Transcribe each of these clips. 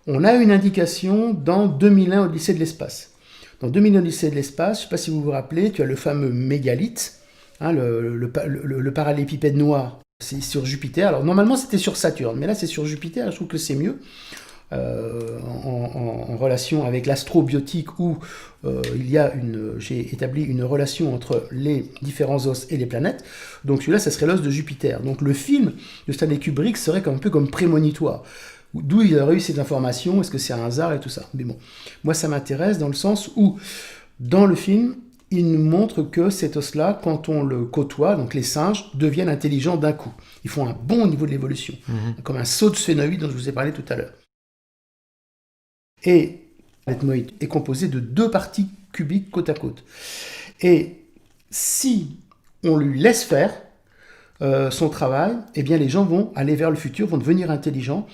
On a une indication dans 2001 Odyssée de l'espace. Dans 2001 Odyssée de l'espace, je ne sais pas si vous vous rappelez, tu as le fameux mégalithe, hein, le parallélépipède noir. C'est sur Jupiter. Alors normalement c'était sur Saturne, mais là c'est sur Jupiter. Je trouve que c'est mieux en relation avec l'astrobiotique où j'ai établi une relation entre les différents os et les planètes. Donc celui-là, ça serait l'os de Jupiter. Donc le film de Stanley Kubrick serait un peu comme prémonitoire. D'où il a eu ces informations, est-ce que c'est un hasard et tout ça. Mais bon, moi ça m'intéresse dans le sens où, dans le film, il nous montre que cet os-là, quand on le côtoie, donc les singes, deviennent intelligents d'un coup. Ils font un bond au niveau de l'évolution, comme un saut de sphénoïde dont je vous ai parlé tout à l'heure. Et l'ethmoïde est composé de 2 parties cubiques côte à côte. Et si on lui laisse faire son travail, eh bien les gens vont aller vers le futur, vont devenir intelligents,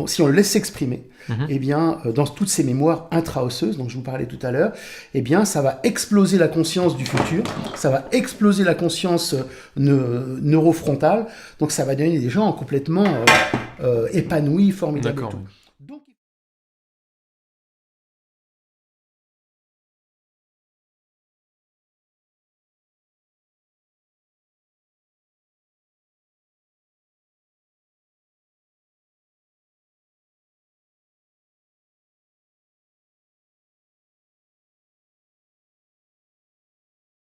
si on le laisse s'exprimer, eh bien, dans toutes ces mémoires intra-osseuses dont je vous parlais tout à l'heure, eh bien, ça va exploser la conscience du futur, ça va exploser la conscience neurofrontale, donc ça va donner des gens complètement épanouis, formidables. D'accord. Et tout.